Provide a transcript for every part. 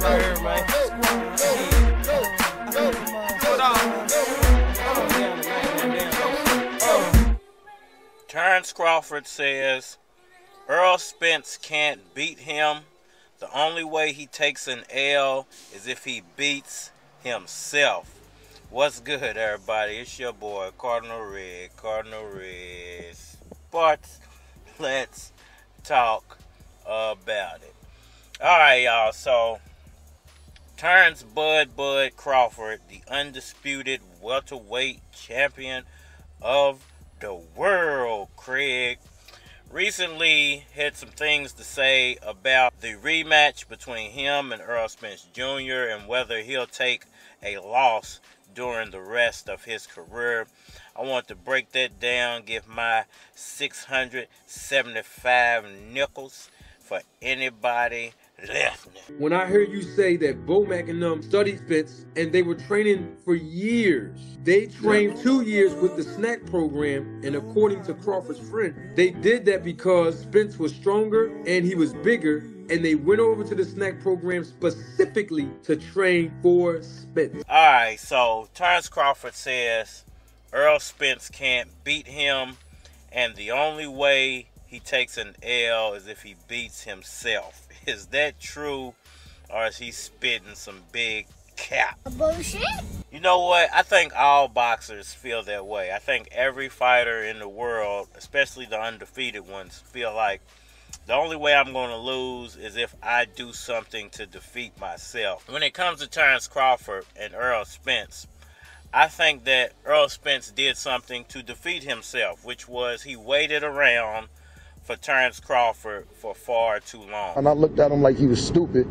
right here, man. Terence Crawford says Errol Spence can't beat him. The only way he takes an L is if he beats himself. What's good, everybody? It's your boy, Cardinal Red Sports. Let's talk about it. Alright, y'all. So, Terence Bud Crawford, the undisputed welterweight champion of the world, Craig, recently had some things to say about the rematch between him and Errol Spence Jr. and whether he'll take a loss during the rest of his career. I want to break that down, give my 675 nickels for anybody listening. When I heard you say that Bomac and them studied Spence and they were training for years, they trained 2 years with the snack program, and according to Crawford's friend, they did that because Spence was stronger and he was bigger, and they went over to the snack program specifically to train for Spence. Alright, so Terence Crawford says Errol Spence can't beat him, and the only way he takes an L is if he beats himself. Is that true, or is he spitting some big cap? Bullshit. You know what? I think all boxers feel that way. I think every fighter in the world, especially the undefeated ones, feel like the only way I'm going to lose is if I do something to defeat myself. When it comes to Terence Crawford and Errol Spence, I think that Errol Spence did something to defeat himself, which was he waited around for Terence Crawford for far too long. And I looked at him like he was stupid,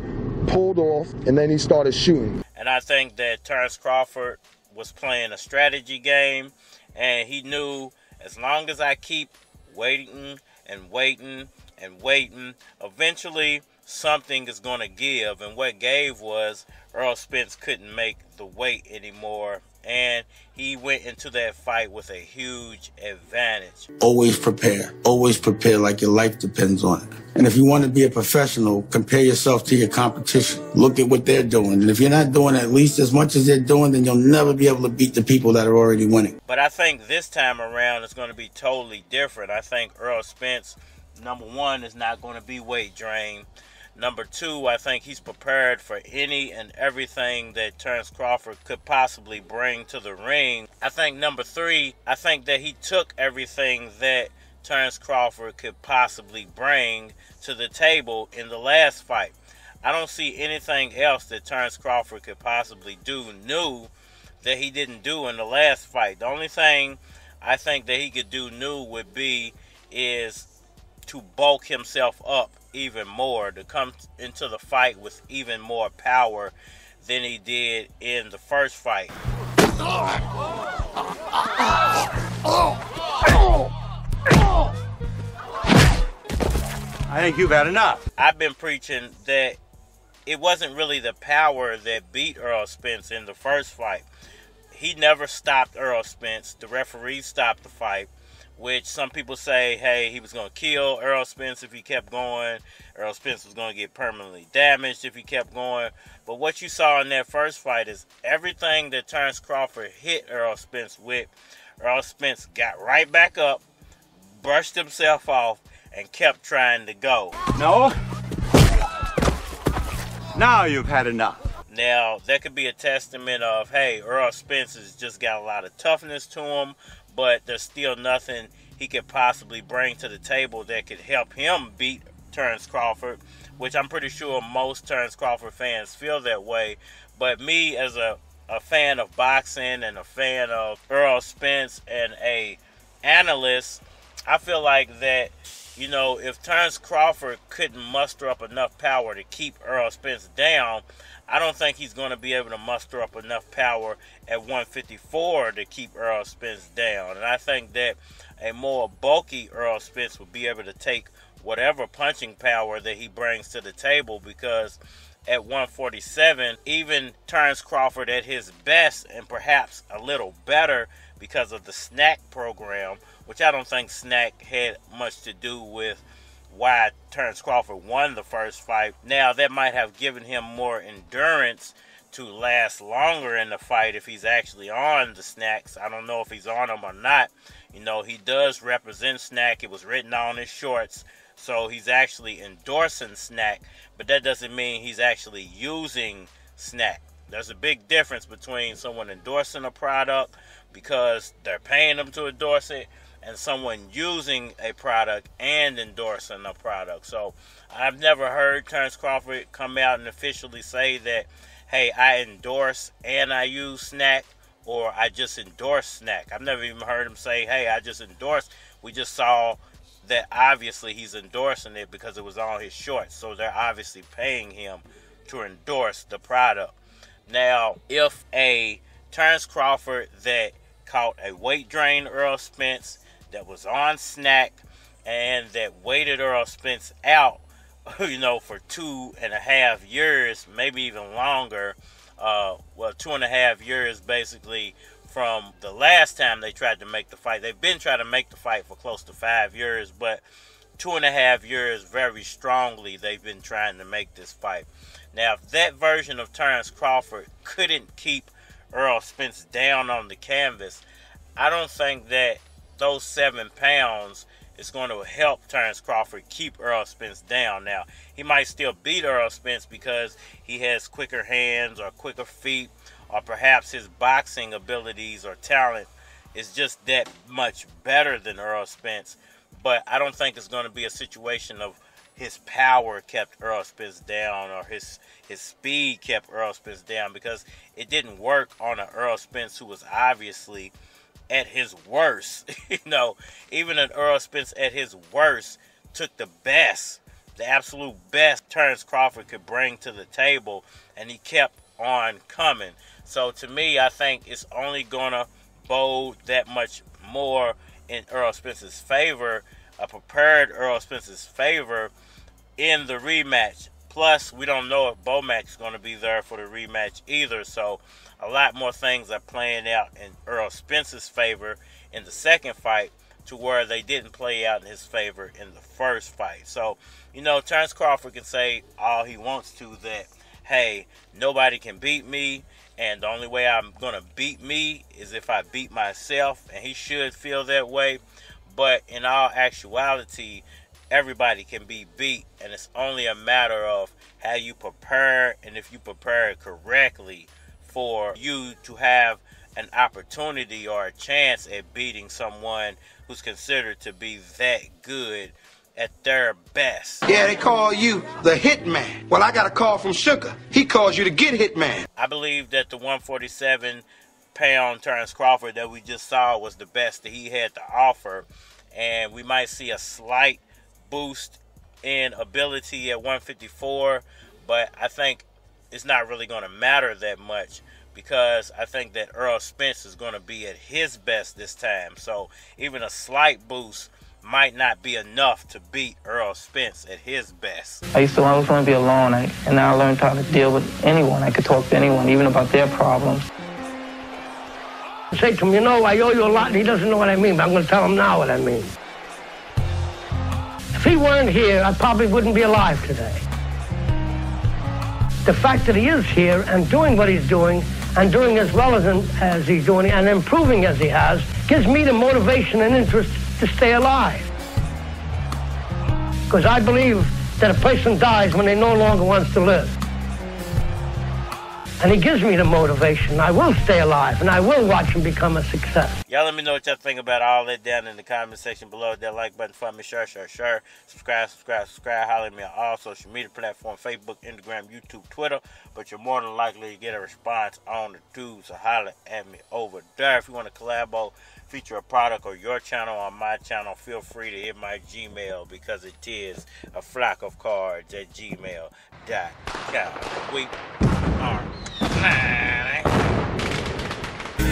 pulled off, and then he started shooting. And I think that Terence Crawford was playing a strategy game, and he knew as long as I keep waiting and waiting and waiting, eventually something is going to give. And what gave was Errol Spence couldn't make the weight anymore, and he went into that fight with a huge advantage. Always prepare like your life depends on it. And if you want to be a professional, compare yourself to your competition. Look at what they're doing. And if you're not doing at least as much as they're doing, then you'll never be able to beat the people that are already winning. But I think this time around it's going to be totally different. I think Errol Spence, number one, is not going to be weight drained. Number two, I think he's prepared for any and everything that Terence Crawford could possibly bring to the ring. I think number three, I think that he took everything that Terence Crawford could possibly bring to the table in the last fight. I don't see anything else that Terence Crawford could possibly do new that he didn't do in the last fight. The only thing I think that he could do new would be is to bulk himself up even more, to come into the fight with even more power than he did in the first fight. I think you've had enough. I've been preaching that it wasn't really the power that beat Errol Spence in the first fight. He never stopped Errol Spence. The referee stopped the fight, which some people say, hey, he was going to kill Errol Spence if he kept going. Errol Spence was going to get permanently damaged if he kept going. But what you saw in that first fight is everything that Terence Crawford hit Errol Spence with, Errol Spence got right back up, brushed himself off, and kept trying to go. No. Now you've had enough. Now, that could be a testament of, hey, Errol Spence has just got a lot of toughness to him, but there's still nothing he could possibly bring to the table that could help him beat Terence Crawford, which I'm pretty sure most Terence Crawford fans feel that way. But me, as a fan of boxing and a fan of Errol Spence and a analyst, I feel like that, you know, if Terence Crawford couldn't muster up enough power to keep Errol Spence down, I don't think he's going to be able to muster up enough power at 154 to keep Errol Spence down. And I think that a more bulky Errol Spence will be able to take whatever punching power that he brings to the table, because at 147, even Terence Crawford at his best, and perhaps a little better because of the snack program, which I don't think snack had much to do with why Terence Crawford won the first fight. Now, that might have given him more endurance to last longer in the fight if he's actually on the snacks. I don't know if he's on them or not. You know, he does represent snack. It was written on his shorts. So he's actually endorsing snack, but that doesn't mean he's actually using snack. There's a big difference between someone endorsing a product because they're paying them to endorse it, and someone using a product and endorsing a product. So I've never heard Terence Crawford come out and officially say that, hey, I endorse and I use snack, or I just endorse snack. I've never even heard him say, hey, I just endorse. We just saw that obviously he's endorsing it because it was on his shorts. So they're obviously paying him to endorse the product. Now, if a Terence Crawford that caught a weight drain Errol Spence, that was on snack, and that waited Errol Spence out, you know, for 2.5 years, maybe even longer, 2.5 years basically from the last time they tried to make the fight. They've been trying to make the fight for close to 5 years, but 2.5 years very strongly they've been trying to make this fight. Now, if that version of Terence Crawford couldn't keep Errol Spence down on the canvas, I don't think that those 7 pounds is going to help Terence Crawford keep Errol Spence down. Now, he might still beat Errol Spence because he has quicker hands or quicker feet, or perhaps his boxing abilities or talent is just that much better than Errol Spence. But I don't think it's going to be a situation of his power kept Errol Spence down or his speed kept Errol Spence down, because it didn't work on an Errol Spence who was obviously at his worst. You know, even an Errol Spence at his worst took the best, the absolute best Terence Crawford could bring to the table, and he kept on coming. So to me, I think it's only going to bode that much more in Errol Spence's favor, a prepared Errol Spence's favor in the rematch. Plus, we don't know if Bomac's going to be there for the rematch either. So a lot more things are playing out in Errol Spence's favor in the second fight to where they didn't play out in his favor in the first fight. So, you know, Terence Crawford can say all he wants to that, hey, nobody can beat me, and the only way I'm going to beat me is if I beat myself, and he should feel that way. But in all actuality, everybody can be beat, and it's only a matter of how you prepare, and if you prepare correctly for you to have an opportunity or a chance at beating someone who's considered to be that good at their best. Yeah, they call you the hitman. Well, I got a call from Sugar. He calls you the get hitman. I believe that the 147-pound Terence Crawford that we just saw was the best that he had to offer, and we might see a slight boost in ability at 154, but I think it's not really going to matter that much, because I think that Errol Spence is going to be at his best this time. So even a slight boost might not be enough to beat Errol Spence at his best. I always want to be alone, and now I learned how to deal with anyone. I could talk to anyone, even about their problems. I say to him, you know, I owe you a lot, and he doesn't know what I mean, but I'm going to tell him now what I mean. If he weren't here, I probably wouldn't be alive today. The fact that he is here and doing what he's doing, and doing as well as he's doing, and improving as he has, gives me the motivation and interest to stay alive. Because I believe that a person dies when they no longer wants to live. And he gives me the motivation. I will stay alive, and I will watch him become a success. Y'all let me know what y'all think about all that down in the comment section below. Hit that like button for me. Share. Subscribe. Holler at me on all social media platforms, Facebook, Instagram, YouTube, Twitter. But you're more than likely to get a response on the tube, so holler at me over there. If you want to collabo, feature a product or your channel on my channel, feel free to hit my Gmail, because it is a flock of cards at gmail.com. We are live.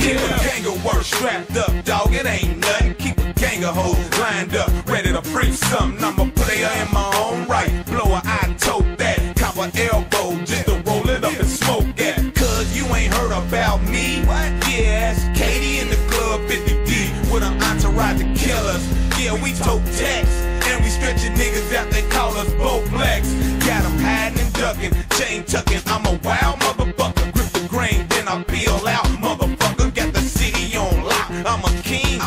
Keep a ganger work strapped up, dog, it ain't nothing. Keep a ganger hose lined up, ready to bring something. I'm a player in my own right. Blow a eye, tote that. Cop an elbow just to roll it up and smoke that. Cause you ain't heard about me. Yeah, it's Katie in the club 50D with an entourage of killers. Yeah, we tote tax and we stretching niggas out there chain tucking. I'm a wild motherfucker. Grip the grain, then I peel out. Motherfucker, got the city on lock. I'm a king.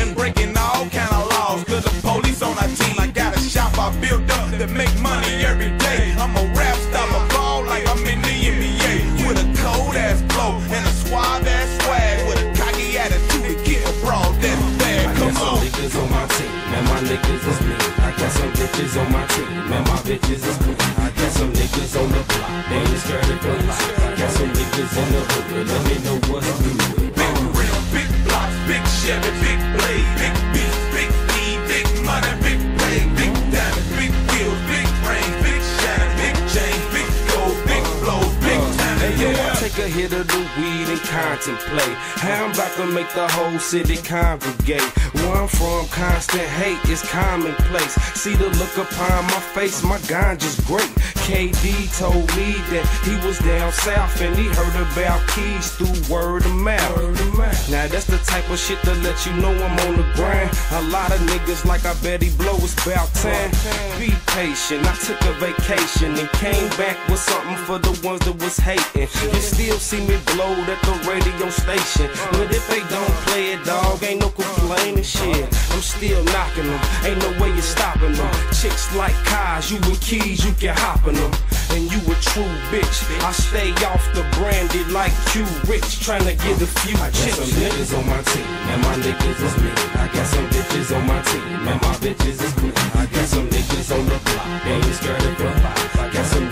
And breaking all kind of laws. Cause the police on our team. I got a shop I built up that make money every day. I'm a rap star, a ball like I'm in the NBA. With a cold ass flow and a suave ass swag. With a cocky attitude to get a broad that's bad. Come on. Niggas on my team, man, my niggas is me. I got some bitches on my team, man, my bitches is cool. I got some niggas on the block, they ain't scared of police. I got some niggas in the hood, let me know what's good. Big rim, big blocks, big Chevy, big blade, big beef, big E, big money, big play, big diamonds, big wheels, big brains, big shine, big chains, big gold, big flows, big time. Hey, yo, I take a hit of the weed and contemplate how I'm about to make the whole city congregate. Where I'm from, constant hate is commonplace. See the look upon my face, my ganja's great. KD told me that he was down south and he heard about keys through word of mouth. Now that's the type of shit to let you know I'm on the grind. A lot of niggas like I bet he blow, it's about time. Be patient, I took a vacation and came back with something for the ones that was hating. You still see me blowed at the radio station, but if they don't play it, dog, ain't no complaining shit. I'm still knocking them, ain't no way you're stopping them. Chicks like cars, you with keys, you can hop in them. And you a true bitch, I stay off the brandy like Q Rich, trying to get a few chicks. I got some niggas on my team, and my niggas is me. I got some bitches on my team, and my bitches is cool. I got some niggas on the block, they ain't scared of the block. I got some